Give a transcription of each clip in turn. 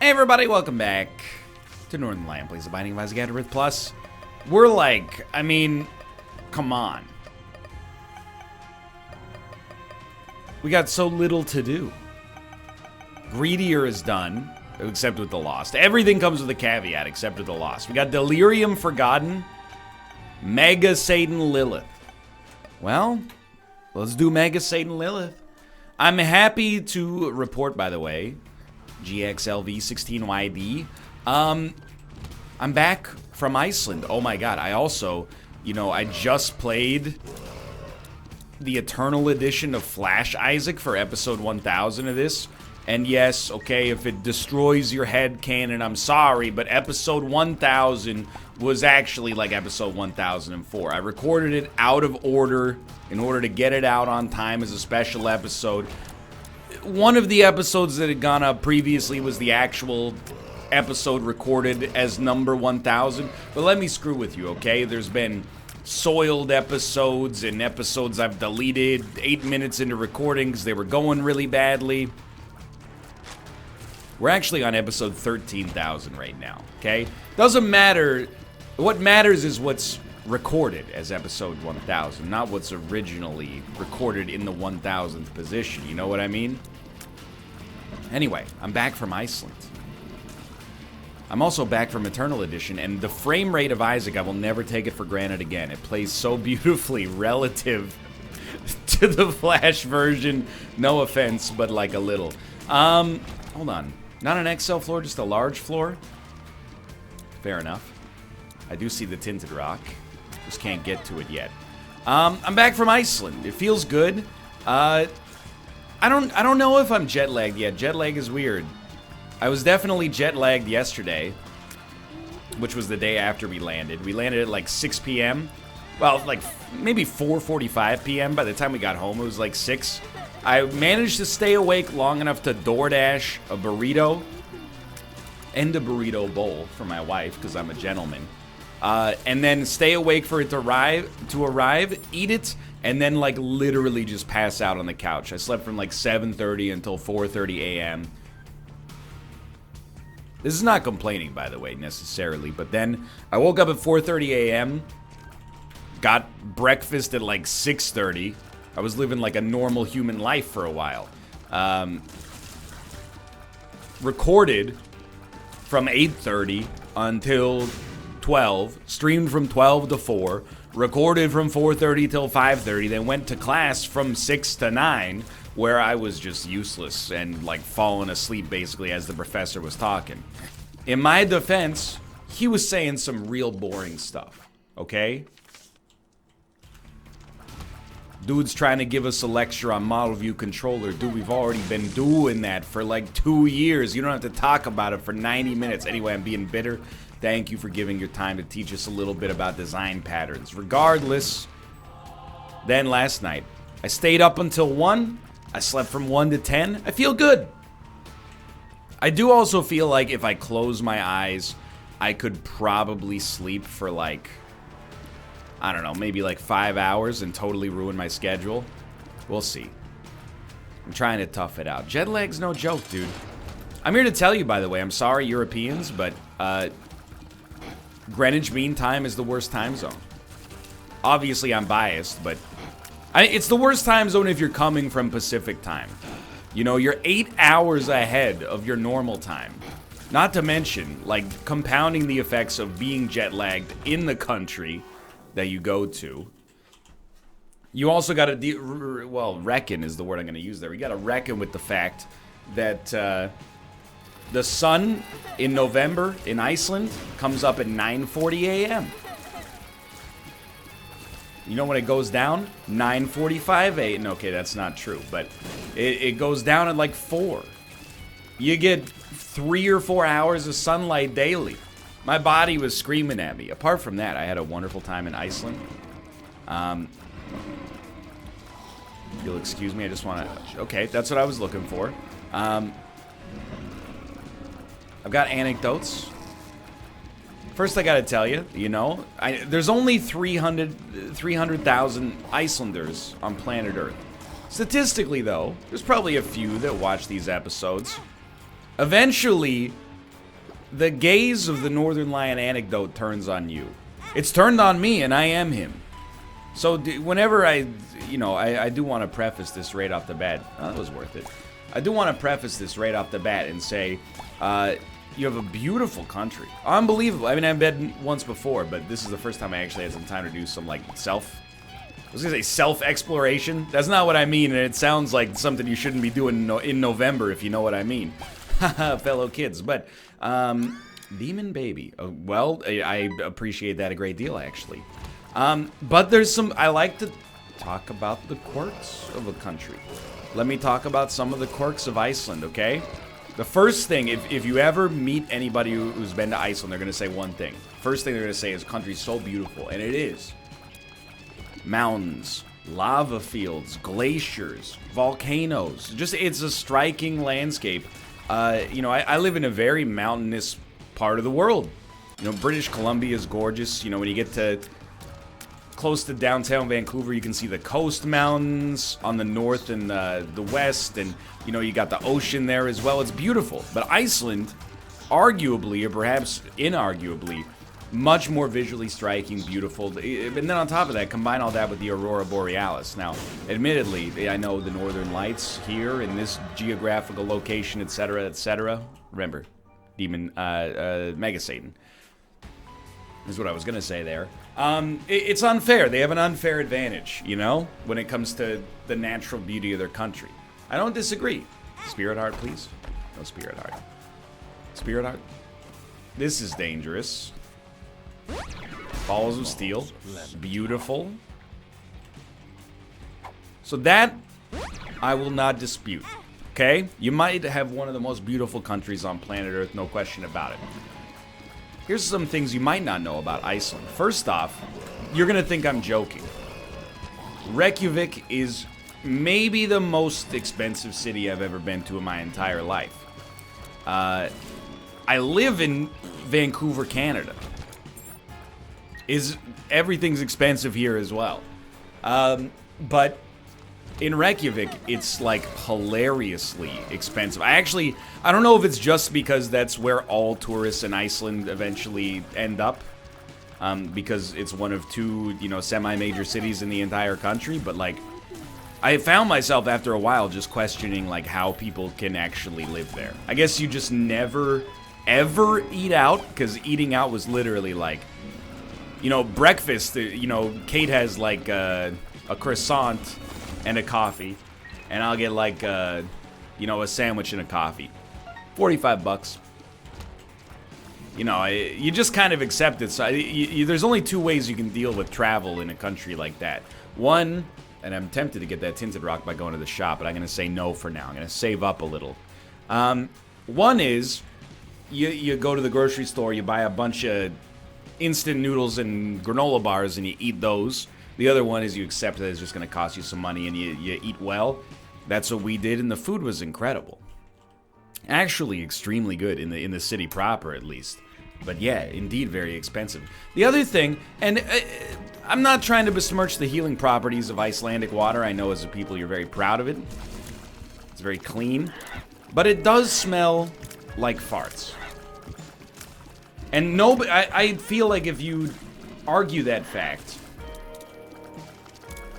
Hey everybody, welcome back to Northernlion, please abiding by AFTERBIRTH Plus. We're like, I mean, come on. We got so little to do. Greedier is done, except with the Lost. Everything comes with a caveat, except with the Lost. We got Delirium Forgotten, Mega Satan Lilith. Well, let's do Mega Satan Lilith. I'm happy to report, by the way, GXLV16YD. I'm back from Iceland. Oh my god, I also, I just played the Eternal Edition of Flash Isaac for episode 1000 of this. And yes, okay, if it destroys your head canon, I'm sorry, but episode 1000 was actually like episode 1004. I recorded it out of order in order to get it out on time as a special episode. One of the episodes that had gone up previously was the actual episode recorded as number 1000. But let me screw with you, okay? There's been soiled episodes and episodes I've deleted 8 minutes into recording because they were going really badly. We're actually on episode 13,000 right now, okay? Doesn't matter. What matters is what's recorded as episode 1000, not what's originally recorded in the 1000th position. You know what I mean? Anyway, I'm back from Iceland. I'm also back from Eternal Edition, and the frame rate of Isaac, I will never take it for granted again. It plays so beautifully relative to the Flash version. No offense, but like a little. Hold on. Not an XL floor, just a large floor? Fair enough. I do see the tinted rock. Just can't get to it yet. I'm back from Iceland. It feels good. I don't know if I'm jet lagged yet. Jet lag is weird. I was definitely jet lagged yesterday, which was the day after we landed. We landed at like 6 p.m. Well, like maybe 4:45 p.m. By the time we got home, it was like 6. I managed to stay awake long enough to DoorDash a burrito and a burrito bowl for my wife, because I'm a gentleman. And then stay awake for it to arrive, eat it, and then like literally just pass out on the couch. I slept from like 7:30 until 4:30 a.m. This is not complaining, by the way, necessarily, but then I woke up at 4:30 a.m., got breakfast at like 6:30. I was living like a normal human life for a while. Recorded from 8:30 until 12, streamed from 12 to 4, recorded from 4:30 till 5:30, then went to class from 6 to 9, where I was just useless and like falling asleep basically as the professor was talking. In my defense, he was saying some real boring stuff, okay? Dude's trying to give us a lecture on model view controller. Dude, we've already been doing that for like 2 years. You don't have to talk about it for 90 minutes. Anyway, I'm being bitter. Thank you for giving your time to teach us a little bit about design patterns. Regardless, then last night, I stayed up until 1. I slept from 1 to 10. I feel good. I do also feel like if I close my eyes, I could probably sleep for like, I don't know, maybe like 5 hours and totally ruin my schedule. We'll see. I'm trying to tough it out. Jet lag's no joke, dude. I'm here to tell you, by the way, I'm sorry, Europeans, but Greenwich Mean Time is the worst time zone. Obviously, I'm biased, but it's the worst time zone if you're coming from Pacific time. You know, you're 8 hours ahead of your normal time. Not to mention, like, compounding the effects of being jet lagged in the country that you go to. You also got to, reckon is the word I'm going to use there. You got to reckon with the fact that the sun in November in Iceland comes up at 9:40 a.m. You know when it goes down? 9:45 a.m. Okay, that's not true, but it goes down at like 4. You get 3 or 4 hours of sunlight daily. My body was screaming at me. Apart from that, I had a wonderful time in Iceland. If you'll excuse me, I just want to... Okay, that's what I was looking for. I've got anecdotes. First, I gotta tell you, there's only 300,000 Icelanders on planet Earth. Statistically, though, there's probably a few that watch these episodes. Eventually, the gaze of the Northernlion anecdote turns on you. It's turned on me, and I am him. So whenever I do want to preface this right off the bat. Oh, that was worth it. I do want to preface this right off the bat and say, you have a beautiful country. Unbelievable. I mean, I've been once before, but this is the first time I actually had some time to do some, like, I was gonna say self-exploration. That's not what I mean, and it sounds like something you shouldn't be doing in November, if you know what I mean. Haha, fellow kids. But, Demon Baby. Well, I appreciate that a great deal, actually. But there's some... I like to talk about the quirks of a country. Let me talk about some of the quirks of Iceland, okay? The first thing, if you ever meet anybody who's been to Iceland, they're going to say one thing. First thing they're going to say is, country's so beautiful, and it is. Mountains, lava fields, glaciers, volcanoes. Just, it's a striking landscape. I live in a very mountainous part of the world. British Columbia is gorgeous. When you get to close to downtown Vancouver, you can see the coast mountains on the north and the west, and you got the ocean there as well. It's beautiful. But Iceland, arguably, or perhaps inarguably, much more visually striking, beautiful. And then on top of that, combine all that with the Aurora Borealis. Now, admittedly, I know the Northern Lights here in this geographical location, etc., etc. Remember, Demon, Mega Satan is what I was going to say there. It's unfair. They have an unfair advantage, when it comes to the natural beauty of their country. I don't disagree. Spirit Heart, please. No Spirit Heart. Spirit Heart. This is dangerous. Balls of Steel. Beautiful. So that, I will not dispute. Okay? You might have one of the most beautiful countries on planet Earth, no question about it. Here's some things you might not know about Iceland. First off, you're going to think I'm joking. Reykjavik is maybe the most expensive city I've ever been to in my entire life. I live in Vancouver, Canada. Everything's expensive here as well. But in Reykjavik, it's like hilariously expensive. I don't know if it's just because that's where all tourists in Iceland eventually end up. Because it's one of two, semi-major cities in the entire country. But, like, I found myself after a while just questioning, like, how people can actually live there. I guess you just never, ever eat out, because eating out was literally, like, breakfast, Kate has, like, a croissant and a coffee, and I'll get, like, a sandwich and a coffee. $45. You just kind of accept it. So there's only two ways you can deal with travel in a country like that. One, and I'm tempted to get that tinted rock by going to the shop, but I'm going to say no for now. I'm going to save up a little. One is, you go to the grocery store, you buy a bunch of instant noodles and granola bars, and you eat those. The other one is you accept that it's just going to cost you some money, and you eat well. That's what we did, and the food was incredible. Actually, extremely good in the city proper, at least. But yeah, indeed, very expensive. The other thing, and I'm not trying to besmirch the healing properties of Icelandic water. I know as a people you're very proud of it. It's very clean. But it does smell like farts. And I feel like if you argue that fact,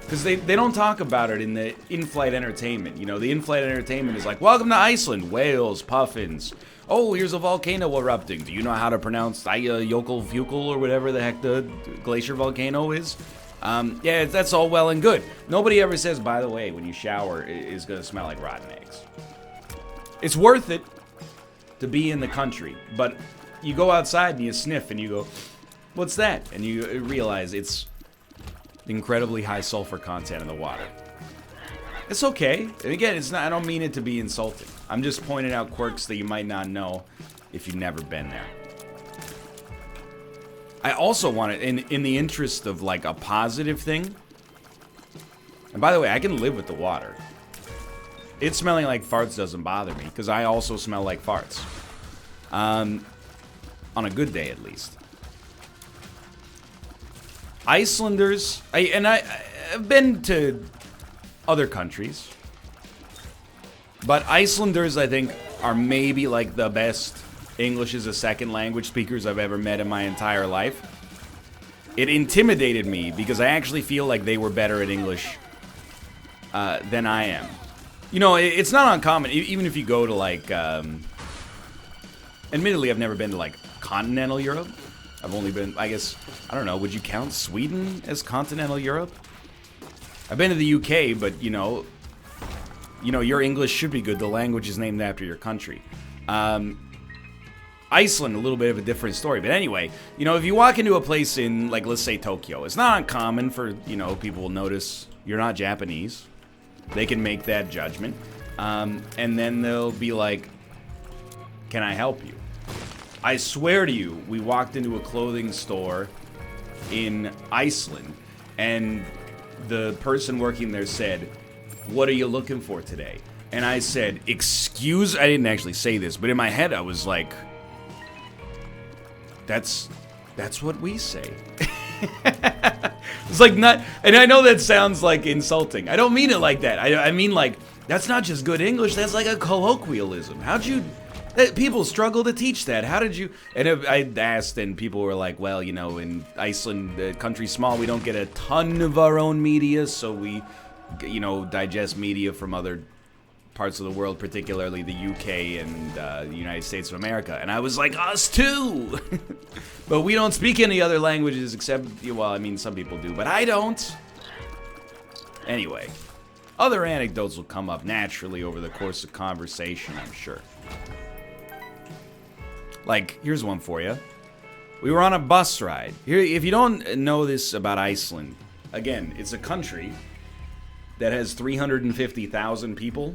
because they don't talk about it in the in-flight entertainment. The in-flight entertainment is like, welcome to Iceland, whales, puffins. Oh, here's a volcano erupting. Do you know how to pronounce Jökulfjökull or whatever the heck the glacier volcano is? Yeah, that's all well and good. Nobody ever says, by the way, when you shower, it's going to smell like rotten eggs. It's worth it to be in the country, but you go outside and you sniff and you go, what's that? And you realize it's incredibly high sulfur content in the water. It's okay. And again, it's not. I don't mean it to be insulting. I'm just pointing out quirks that you might not know if you've never been there. I also want it in the interest of like a positive thing. And by the way, I can live with the water. It smelling like farts doesn't bother me because I also smell like farts. On a good day, at least. Icelanders, I've been to other countries, but Icelanders, I think, are maybe like the best English as a second language speakers I've ever met in my entire life. It intimidated me because I actually feel like they were better at English than I am. You know, it's not uncommon, even if you go to like, admittedly I've never been to like continental Europe. I've only been, I guess, I don't know, would you count Sweden as continental Europe? I've been to the UK, but you know, your English should be good. The language is named after your country. Iceland, a little bit of a different story. But anyway, you know, if you walk into a place in, like, let's say Tokyo, it's not uncommon for, you know, people will notice you're not Japanese. They can make that judgment. And then they'll be like, can I help you? I swear to you, we walked into a clothing store in Iceland, and the person working there said, what are you looking for today? And I said, I didn't actually say this, but in my head I was like, that's what we say. It's like not, and I know that sounds like insulting. I don't mean it like that. I mean like, that's not just good English, that's like a colloquialism. People struggle to teach that. How did you, and I asked and people were like, well, you know, in Iceland, the country's small, we don't get a ton of our own media, so we, you know, digest media from other parts of the world, particularly the UK and the United States of America. And I was like, us too! But we don't speak any other languages except, well, I mean, some people do, but I don't. Anyway, other anecdotes will come up naturally over the course of conversation, I'm sure. Like, here's one for you. We were on a bus ride. Here, if you don't know this about Iceland, again, it's a country that has 350,000 people.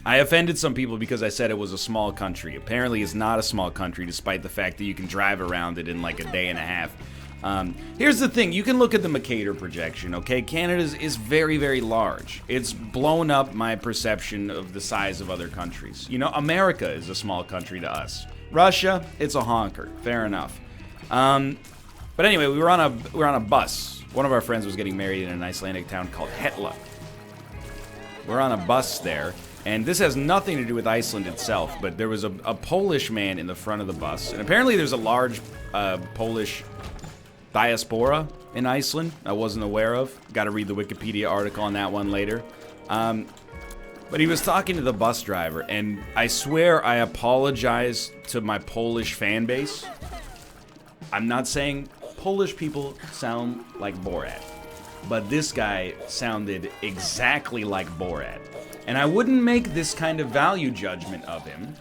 I offended some people because I said it was a small country. Apparently, it's not a small country, despite the fact that you can drive around it in like a day and a half. Here's the thing. You can look at the Mercator projection, okay? Canada is very, very large. It's blown up my perception of the size of other countries. You know, America is a small country to us. Russia, it's a honker. Fair enough. But anyway, we were on a bus. One of our friends was getting married in an Icelandic town called Hetla. We're on a bus there, and this has nothing to do with Iceland itself, but there was a Polish man in the front of the bus, and apparently there's a large Polish diaspora in Iceland I wasn't aware of. Got to read the Wikipedia article on that one later. But he was talking to the bus driver, and I swear I apologize to my Polish fan base. I'm not saying Polish people sound like Borat, but this guy sounded exactly like Borat. And I wouldn't make this kind of value judgment of him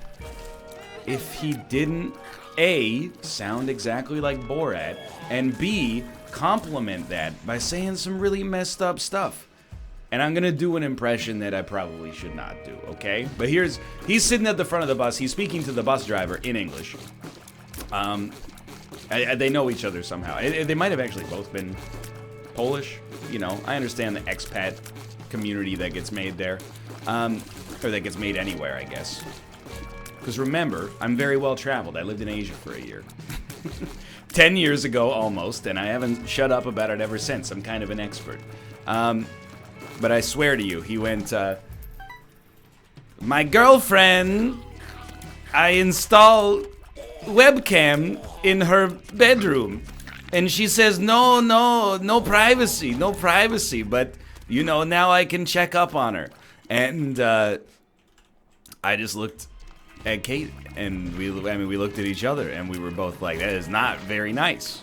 if he didn't, A, sound exactly like Borat, and B, compliment that by saying some really messed up stuff. And I'm gonna do an impression that I probably should not do, okay? But he's sitting at the front of the bus, he's speaking to the bus driver in English. They know each other somehow. They might have actually both been Polish, you know. I understand the expat community that gets made there. Or that gets made anywhere, I guess. Because remember, I'm very well traveled. I lived in Asia for a year. 10 years ago, almost, and I haven't shut up about it ever since. I'm kind of an expert. But I swear to you, he went, my girlfriend, I installed webcam in her bedroom. And she says, no privacy. But, you know, now I can check up on her. And I just looked at Kate, and we looked at each other, and we were both like, that is not very nice.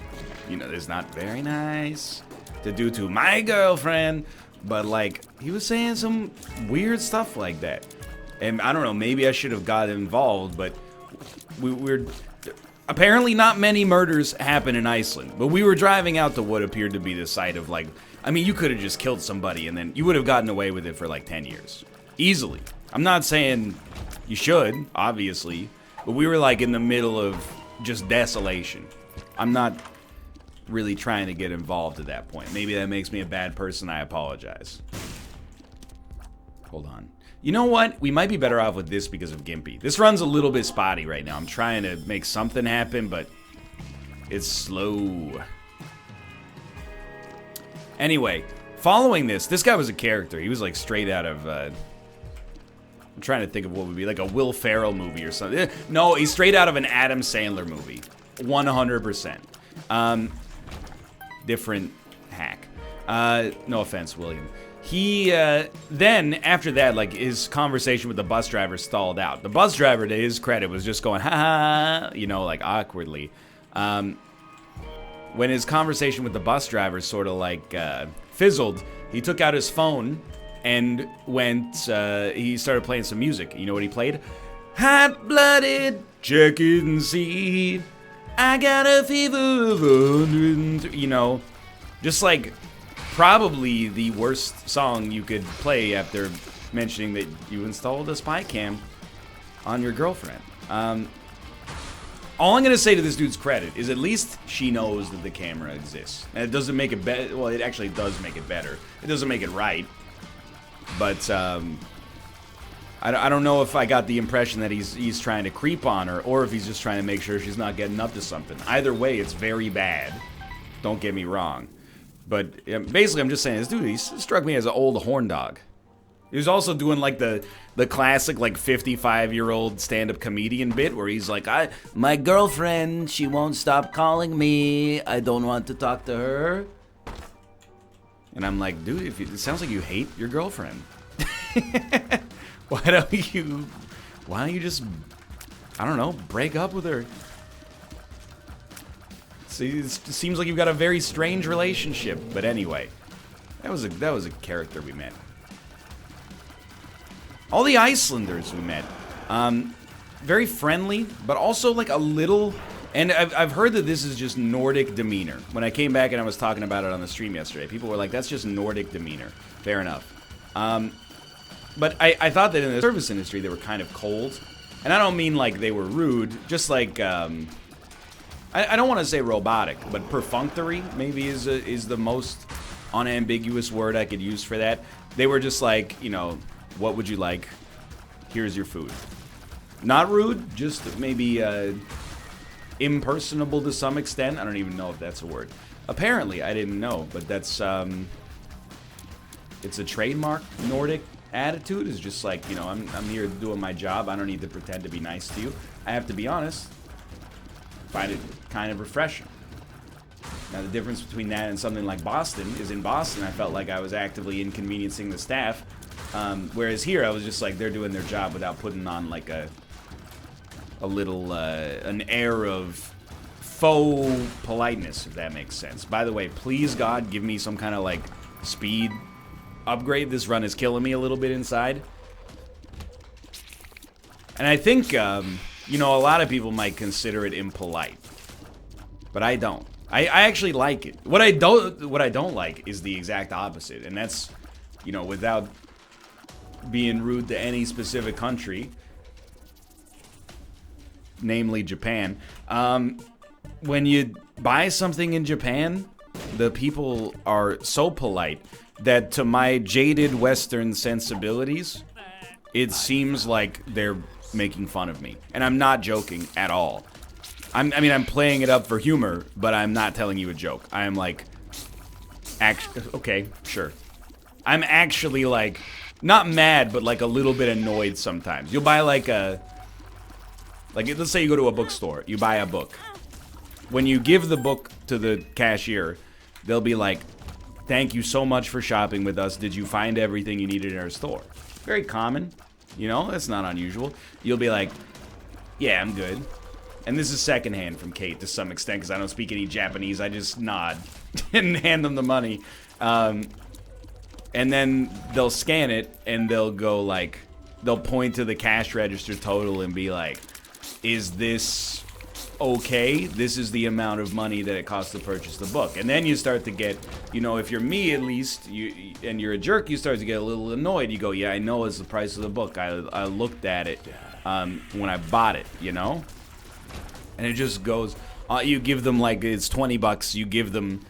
You know, it's not very nice to do to my girlfriend. But, like, he was saying some weird stuff like that. And I don't know, maybe I should have got involved, but we're... Apparently not many murders happen in Iceland, but we were driving out to what appeared to be the site of, like... I mean, you could have just killed somebody, and then you would have gotten away with it for, like, 10 years. Easily. I'm not saying you should, obviously, but we were, like, in the middle of just desolation. I'm not really trying to get involved at that point. Maybe that makes me a bad person. I apologize. Hold on. You know what? We might be better off with this because of Gimpy. This run's a little bit spotty right now. I'm trying to make something happen, but it's slow. Anyway, following this guy was a character. He was like straight out of I'm trying to think of what would be like a Will Ferrell movie or something. No, he's straight out of an Adam Sandler movie. 100%. Different hack. No offense, William. He, then, after that, like, his conversation with the bus driver stalled out. The bus driver, to his credit, was just going, ha ha, you know, like, awkwardly. When his conversation with the bus driver sort of, like, fizzled, he took out his phone and went, he started playing some music. You know what he played? Hot-blooded chicken seed. I got a fever of 100, you know, just like probably the worst song you could play after mentioning that you installed a spy cam on your girlfriend. All I'm going to say to this dude's credit is at least she knows that the camera exists. And it doesn't make it better. Well, it actually does make it better. It doesn't make it right. But I don't know if I got the impression that he's trying to creep on her or if he's just trying to make sure she's not getting up to something. Either way, it's very bad. Don't get me wrong. But basically, I'm just saying, this dude, he struck me as an old horn dog. He was also doing like the classic like 55-year-old stand-up comedian bit where he's like, my girlfriend, she won't stop calling me. I don't want to talk to her. And I'm like, dude, it sounds like you hate your girlfriend. Why don't you just, I don't know, break up with her? See, it seems like you've got a very strange relationship. But anyway, that was a character we met. All the Icelanders we met, very friendly, but also like a little. And I've heard that this is just Nordic demeanor. When I came back and I was talking about it on the stream yesterday, people were like, "That's just Nordic demeanor." Fair enough. But I thought that in the service industry they were kind of cold, and I don't mean like they were rude, just like. I don't want to say robotic, but perfunctory maybe is the most unambiguous word I could use for that. They were just like, you know, what would you like? Here's your food. Not rude, just maybe impersonable to some extent. I don't even know if that's a word. Apparently, I didn't know, but that's it's a trademark Nordic attitude. Is just like, you know, I'm here doing my job. I don't need to pretend to be nice to you. I have to be honest. Find it kind of refreshing. Now, the difference between that and something like Boston is in Boston, I felt like I was actively inconveniencing the staff. Whereas here, I was just like, they're doing their job without putting on like a little, an air of faux politeness, if that makes sense. By the way, please, God, give me some kind of like speed upgrade. This run is killing me a little bit inside. And I think, you know, a lot of people might consider it impolite, but I don't. I actually like it. What I don't like is the exact opposite, and that's, you know, without being rude to any specific country, namely Japan. When you buy something in Japan, the people are so polite that to my jaded Western sensibilities, it seems like they're making fun of me. And I'm not joking at all. I mean, I'm playing it up for humor, but I'm not telling you a joke. I am like, okay, sure. I'm actually like, not mad, but like a little bit annoyed sometimes. You'll buy like let's say you go to a bookstore, you buy a book. When you give the book to the cashier, they'll be like, thank you so much for shopping with us. Did you find everything you needed in our store? Very common. You know, that's not unusual. You'll be like, yeah, I'm good. And this is secondhand from Kate to some extent because I don't speak any Japanese. I just nod and hand them the money. And then they'll scan it and they'll go like, they'll point to the cash register total and be like, is this okay? This is the amount of money that it costs to purchase the book. And then you start to get, you know, if you're me at least, and you're a jerk, you start to get a little annoyed. You go, yeah, I know it's the price of the book. I looked at it when I bought it, you know? And it just goes, you give them like, it's $20, you give them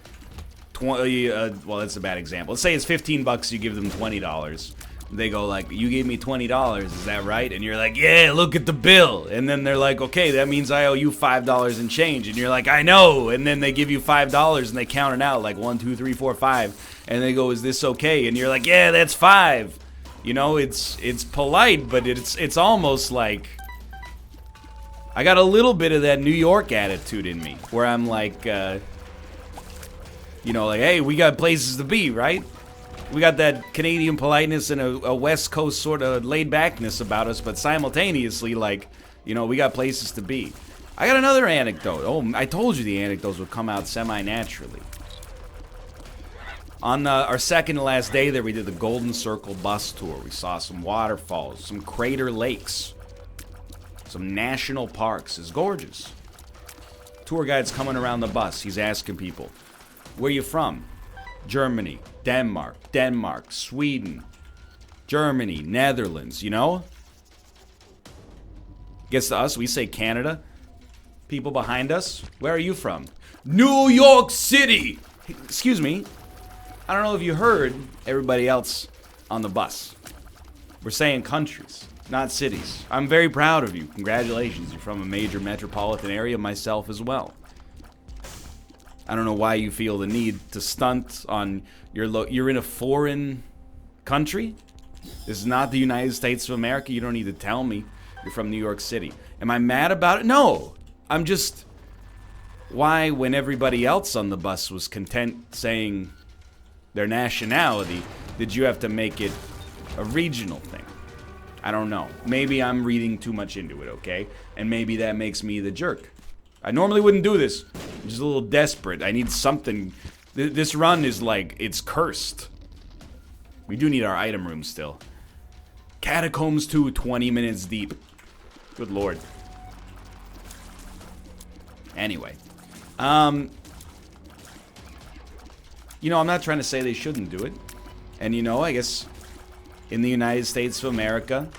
20, well, that's a bad example. Let's say it's $15, you give them $20. They go like, you gave me $20, is that right? And you're like, yeah, look at the bill. And then they're like, okay, that means I owe you $5 in change. And you're like, I know. And then they give you $5 and they count it out like 1, 2, 3, 4, 5. And they go, is this okay? And you're like, yeah, that's $5. You know, it's polite, but it's almost like I got a little bit of that New York attitude in me, where I'm like, you know, like, hey, we got places to be, right? We got that Canadian politeness and a West Coast sort of laid-backness about us, but simultaneously, like, you know, we got places to be. I got another anecdote. Oh, I told you the anecdotes would come out semi-naturally. On our second to last day there, we did the Golden Circle bus tour. We saw some waterfalls, some crater lakes, some national parks. It's gorgeous. Tour guide's coming around the bus. He's asking people, where you from? Germany, Denmark, Sweden, Germany, Netherlands, you know? Gets to us, we say Canada. People behind us, where are you from? New York City! Excuse me. I don't know if you heard everybody else on the bus. We're saying countries, not cities. I'm very proud of you. Congratulations, you're from a major metropolitan area, myself as well. I don't know why you feel the need to stunt on you're in a foreign country? This is not the United States of America. You don't need to tell me you're from New York City. Am I mad about it? No. I'm just... Why, when everybody else on the bus was content saying their nationality, did you have to make it a regional thing? I don't know. Maybe I'm reading too much into it, okay? And maybe that makes me the jerk. I normally wouldn't do this. I'm just a little desperate. I need something. This run is like, it's cursed. We do need our item room still. Catacombs 2, 20 minutes deep. Good lord. Anyway. You know, I'm not trying to say they shouldn't do it. And you know, I guess in the United States of America,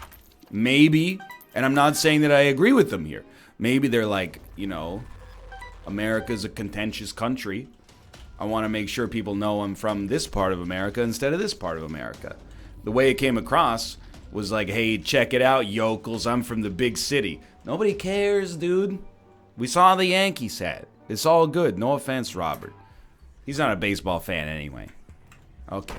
maybe, and I'm not saying that I agree with them here, maybe they're like, you know, America's a contentious country. I want to make sure people know I'm from this part of America instead of this part of America. The way it came across was like, hey, check it out, yokels, I'm from the big city. Nobody cares, dude. We saw the Yankees hat. It's all good. No offense, Robert. He's not a baseball fan anyway. Okay.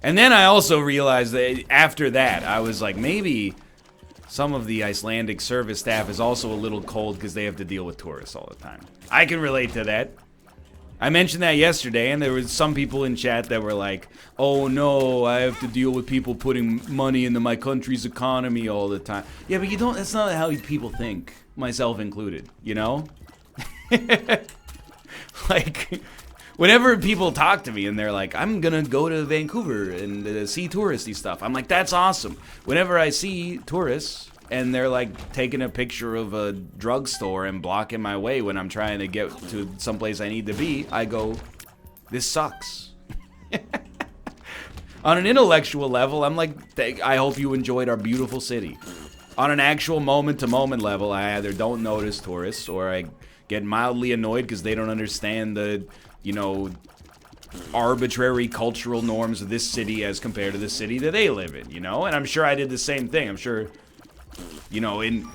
And then I also realized that after that, I was like, maybe some of the Icelandic service staff is also a little cold because they have to deal with tourists all the time. I can relate to that. I mentioned that yesterday, and there was some people in chat that were like, oh no, I have to deal with people putting money into my country's economy all the time. Yeah, but you don't, that's not how people think, myself included, you know? Like, whenever people talk to me and they're like, I'm gonna go to Vancouver and see touristy stuff, I'm like, that's awesome. Whenever I see tourists and they're like taking a picture of a drugstore and blocking my way when I'm trying to get to someplace I need to be, I go, this sucks. On an intellectual level, I'm like, I hope you enjoyed our beautiful city. On an actual moment-to-moment level, I either don't notice tourists or I get mildly annoyed because they don't understand the, you know, arbitrary cultural norms of this city as compared to the city that they live in, you know? And I'm sure I did the same thing. I'm sure, you know, in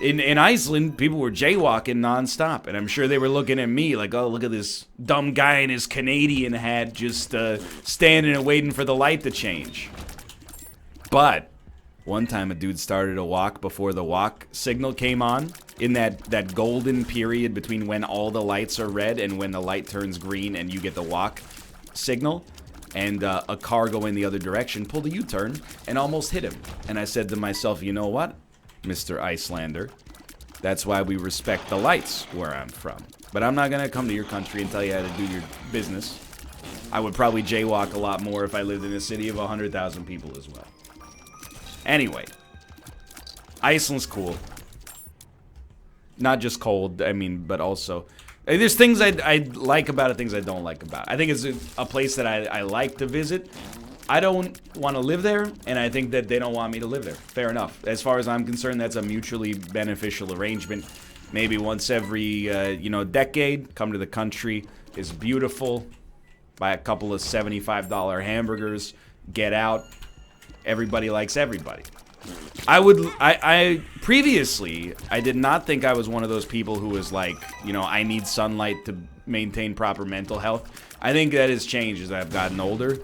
Iceland, people were jaywalking nonstop, and I'm sure they were looking at me like, oh, look at this dumb guy in his Canadian hat just standing and waiting for the light to change. But one time a dude started a walk before the walk signal came on, in that golden period between when all the lights are red and when the light turns green and you get the walk signal, and a car going the other direction pulled a U-turn and almost hit him. And I said to myself, you know what, Mr. Icelander, that's why we respect the lights where I'm from. But I'm not gonna come to your country and tell you how to do your business. I would probably jaywalk a lot more if I lived in a city of 100,000 people as well. Anyway, Iceland's cool. Not just cold, I mean, but also... There's things I like about it, things I don't like about it. I think it's a place that I like to visit. I don't want to live there, and I think that they don't want me to live there. Fair enough. As far as I'm concerned, that's a mutually beneficial arrangement. Maybe once every, you know, decade, come to the country, is beautiful, buy a couple of $75 hamburgers, get out. Everybody likes everybody. Previously, I did not think I was one of those people who was like, you know, I need sunlight to maintain proper mental health. I think that has changed as I've gotten older.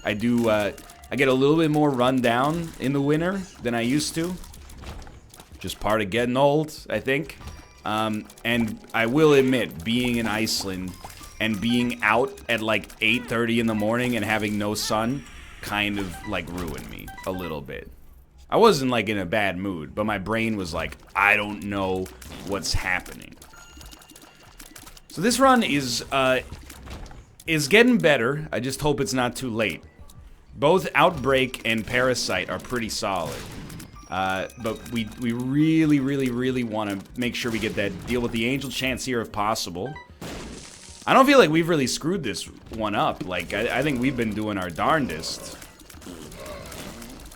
I do, I get a little bit more run down in the winter than I used to. Just part of getting old, I think. And I will admit, being in Iceland and being out at like 8:30 in the morning and having no sun kind of like ruined me a little bit. I wasn't like in a bad mood, but my brain was like, I don't know what's happening. So this run is getting better. I just hope it's not too late. Both Outbreak and Parasite are pretty solid. But we really, really, really want to make sure we get that deal with the Angel Chance here if possible. I don't feel like we've really screwed this one up. Like, I think we've been doing our darndest.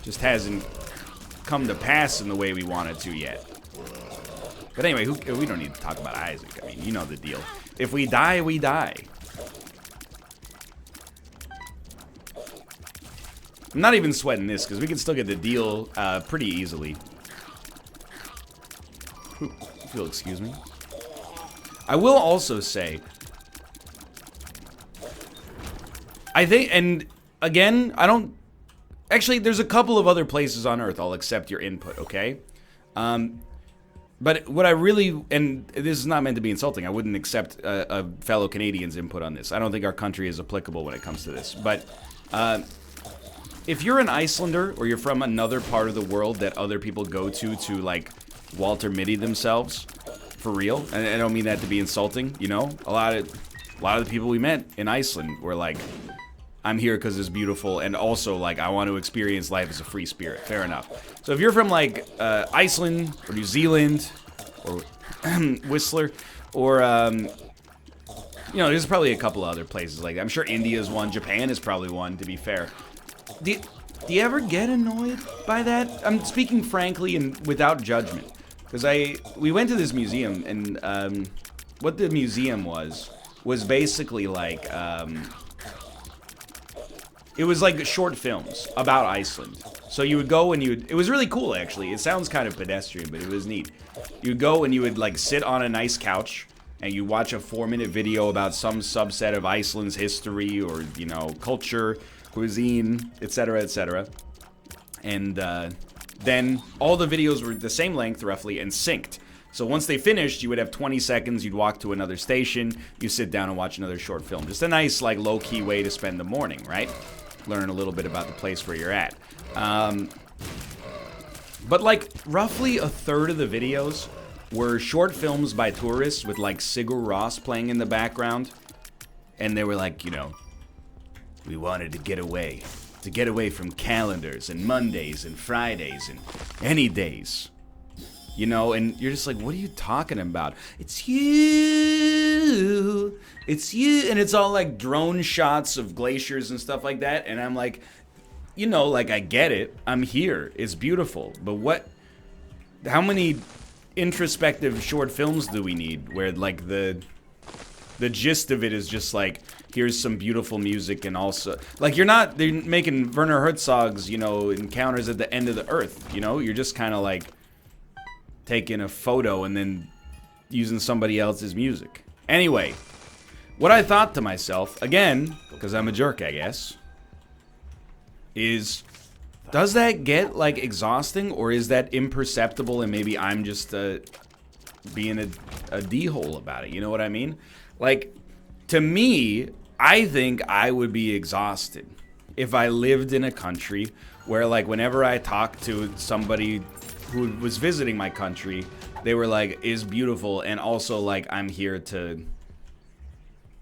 Just hasn't come to pass in the way we wanted to yet. But anyway, we don't need to talk about Isaac. I mean, you know the deal. If we die, we die. I'm not even sweating this, because we can still get the deal pretty easily. If you'll excuse me. I will also say, I think, and again, I don't... Actually, there's a couple of other places on Earth I'll accept your input, okay? But what I really, and this is not meant to be insulting, I wouldn't accept a fellow Canadian's input on this. I don't think our country is applicable when it comes to this. But if you're an Icelander, or you're from another part of the world that other people go to like, Walter Mitty themselves, for real, and I don't mean that to be insulting, you know? A lot of the people we met in Iceland were like, I'm here because it's beautiful, and also, like, I want to experience life as a free spirit. Fair enough. So if you're from, like, Iceland, or New Zealand, or Whistler, or, you know, there's probably a couple other places like that. I'm sure India's one. Japan is probably one, to be fair. Do you ever get annoyed by that? I'm speaking frankly and without judgment. Because we went to this museum, and what the museum was basically like, it was like short films about Iceland. So you would go and it was really cool actually. It sounds kind of pedestrian, but it was neat. You would go and you would like sit on a nice couch and you watch a 4-minute video about some subset of Iceland's history or, you know, culture, cuisine, etc., etc. And then all the videos were the same length roughly and synced. So once they finished, you would have 20 seconds, you'd walk to another station, you sit down and watch another short film. Just a nice, like, low-key way to spend the morning, right? Learn a little bit about the place where you're at. But, like, roughly a third of the videos were short films by tourists with, like, Sigur Rós playing in the background. And they were like, you know, we wanted to get away from calendars and Mondays and Fridays and any days. You know, and you're just like, what are you talking about? It's you. It's you. And it's all like drone shots of glaciers and stuff like that. And I'm like, you know, like, I get it. I'm here. It's beautiful. But how many introspective short films do we need where, like, the gist of it is just like, here's some beautiful music and also, like, they're making Werner Herzog's, you know, Encounters at the End of the Earth, you know? You're just kind of like, taking a photo and then using somebody else's music. Anyway, what I thought to myself, again, because I'm a jerk, I guess, is, does that get, like, exhausting, or is that imperceptible and maybe I'm just being a d-hole about it, you know what I mean? Like, to me, I think I would be exhausted if I lived in a country where, like, whenever I talk to somebody who was visiting my country, they were like, is beautiful, and also, like, I'm here to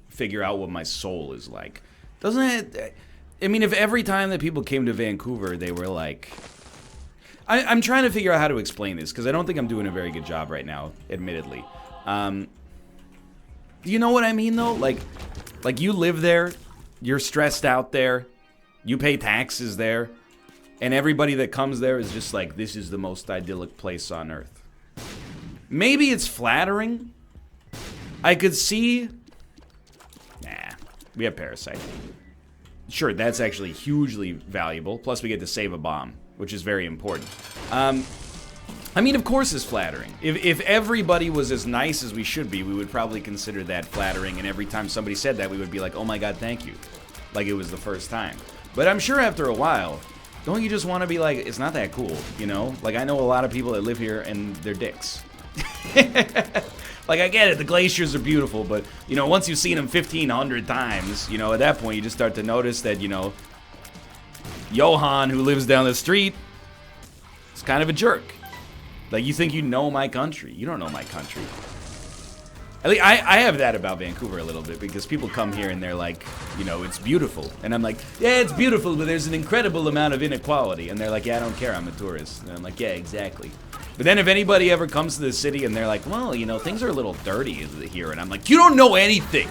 figure out what my soul is like. Doesn't it? I mean, if every time that people came to Vancouver, they were like... I'm trying to figure out how to explain this, because I don't think I'm doing a very good job right now, admittedly. Do you know what I mean, though? Like, you live there, you're stressed out there, you pay taxes there, and everybody that comes there is just like, this is the most idyllic place on earth. Maybe it's flattering. I could see... Nah, we have Parasite. Sure, that's actually hugely valuable. Plus, we get to save a bomb, which is very important. I mean, of course it's flattering. If everybody was as nice as we should be, we would probably consider that flattering, and every time somebody said that, we would be like, oh my god, thank you. Like it was the first time. But I'm sure after a while, don't you just want to be like, it's not that cool, you know? Like, I know a lot of people that live here and they're dicks. Like, I get it, the glaciers are beautiful, but, you know, once you've seen them 1,500 times, you know, at that point you just start to notice that, you know, Johan, who lives down the street, is kind of a jerk. Like, you think you know my country. You don't know my country. At least I have that about Vancouver a little bit, because people come here and they're like, you know, it's beautiful. And I'm like, yeah, it's beautiful, but there's an incredible amount of inequality. And they're like, yeah, I don't care, I'm a tourist. And I'm like, yeah, exactly. But then if anybody ever comes to the city and they're like, well, you know, things are a little dirty here. And I'm like, you don't know anything.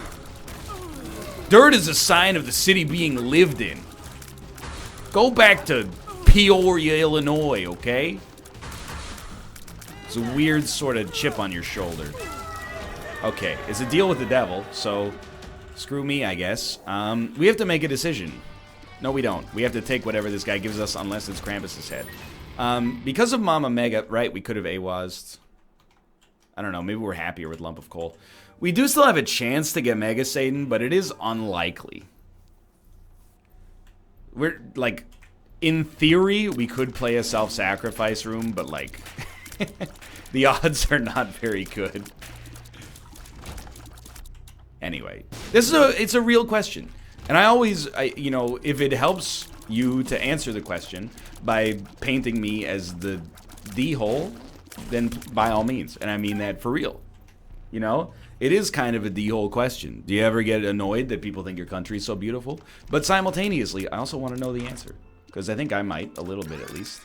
Dirt is a sign of the city being lived in. Go back to Peoria, Illinois, okay? It's a weird sort of chip on your shoulder. Okay, it's a deal with the devil, so screw me, I guess. We have to make a decision. No, we don't. We have to take whatever this guy gives us, unless it's Krampus's head. Because of Mama Mega, right, we could have AWAS'd. I don't know, maybe we're happier with Lump of Coal. We do still have a chance to get Mega Satan, but it is unlikely. We're, like, in theory, we could play a self-sacrifice room, but, like, the odds are not very good. Anyway, it's a real question. And I always, you know, if it helps you to answer the question by painting me as the D-hole, then by all means. And I mean that for real. You know? It is kind of a D-hole question. Do you ever get annoyed that people think your country is so beautiful? But simultaneously, I also want to know the answer. Because I think I might, a little bit at least.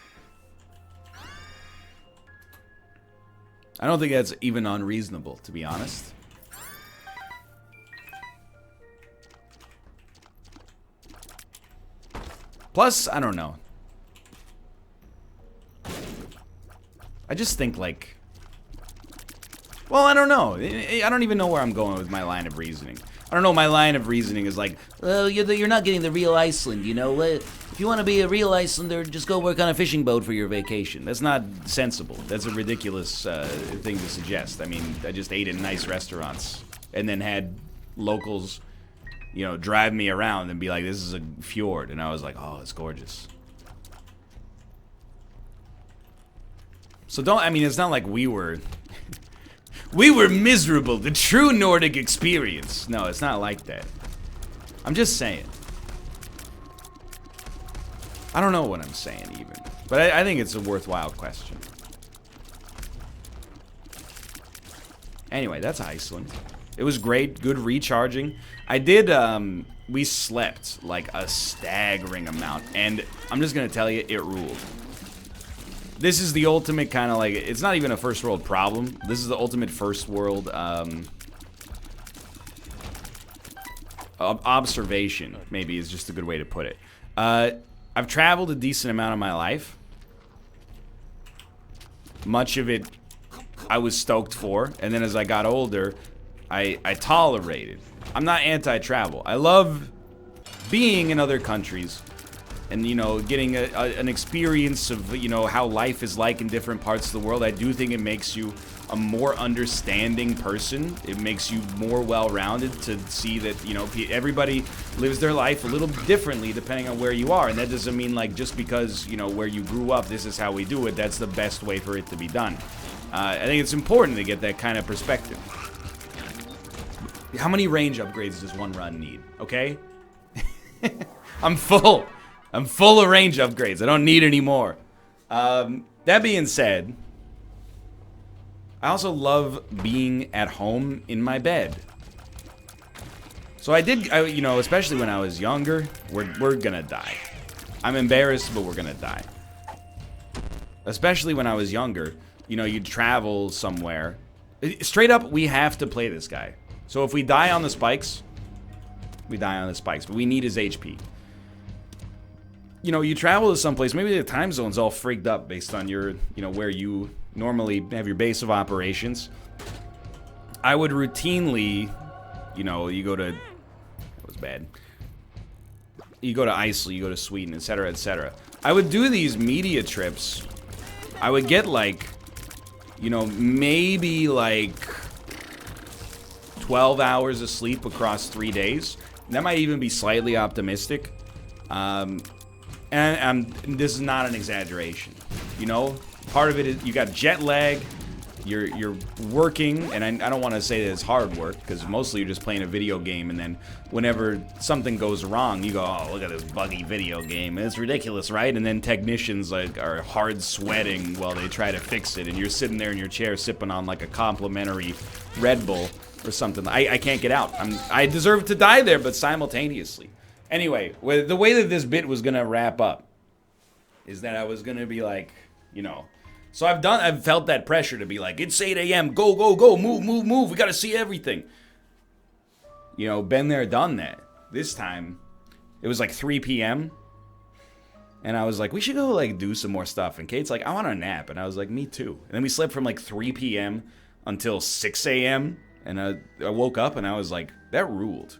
I don't think that's even unreasonable, to be honest. Plus, I don't know. I just think, like... Well, I don't know. I don't even know where I'm going with my line of reasoning. I don't know, my line of reasoning is like, well, you're not getting the real Iceland, you know? If you want to be a real Icelander, just go work on a fishing boat for your vacation. That's not sensible. That's a ridiculous thing to suggest. I mean, I just ate in nice restaurants and then had locals, you know, drive me around and be like, this is a fjord. And I was like, oh, it's gorgeous. So I mean, it's not like we were miserable, the true Nordic experience. No, it's not like that. I'm just saying. I don't know what I'm saying even, but I think it's a worthwhile question. Anyway, that's Iceland. It was great, good recharging. I did, we slept like a staggering amount, and I'm just gonna tell you, it ruled. This is the ultimate kind of like, it's not even a first world problem. This is the ultimate first world observation, maybe is just a good way to put it. I've traveled a decent amount of my life. Much of it I was stoked for, and then as I got older, I tolerated. I'm not anti-travel. I love being in other countries. And, you know, getting an experience of, you know, how life is like in different parts of the world. I do think it makes you a more understanding person. It makes you more well-rounded to see that, you know, everybody lives their life a little differently depending on where you are. And that doesn't mean, like, just because, you know, where you grew up, this is how we do it, that's the best way for it to be done. I think it's important to get that kind of perspective. How many range upgrades does one run need? Okay? I'm full. I'm full of range upgrades. I don't need any more. That being said, I also love being at home in my bed. So you know, especially when I was younger, we're gonna die. I'm embarrassed, but we're gonna die. Especially when I was younger, you know, you'd travel somewhere. Straight up, we have to play this guy. So if we die on the spikes, we die on the spikes, but we need his HP. You know, you travel to someplace, maybe the time zone's all frigged up based on your, you know, where you normally have your base of operations. I would routinely, you know, you go to, that was bad. You go to Iceland, you go to Sweden, etc., etc. I would do these media trips. I would get like, you know, maybe like 12 hours of sleep across 3 days. That might even be slightly optimistic. And this is not an exaggeration. You know, part of it is you got jet lag. You're working, and I don't want to say that it's hard work, because mostly you're just playing a video game, and then whenever something goes wrong, you go, oh, look at this buggy video game. It's ridiculous, right? And then technicians like are hard sweating while they try to fix it, and you're sitting there in your chair sipping on like a complimentary Red Bull or something. I can't get out. I deserve to die there, but simultaneously. Anyway, the way that this bit was gonna wrap up is that I was gonna be like, you know. So I've felt that pressure to be like, it's 8 a.m., go, go, go, move, we gotta see everything. You know, been there, done that. This time, it was like 3 p.m., and I was like, we should go, like, do some more stuff. And Kate's like, I want a nap, and I was like, me too. And then we slept from, like, 3 p.m. until 6 a.m., and I woke up, and I was like, that ruled.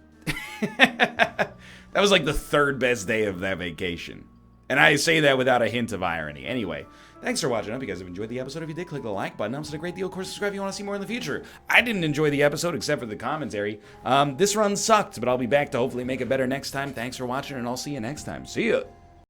That was, like, the third best day of that vacation. And I say that without a hint of irony. Anyway, thanks for watching. I hope you guys have enjoyed the episode. If you did, click the like button. It's a great deal. Of course, subscribe if you want to see more in the future. I didn't enjoy the episode except for the commentary. This run sucked, but I'll be back to hopefully make it better next time. Thanks for watching, and I'll see you next time. See ya!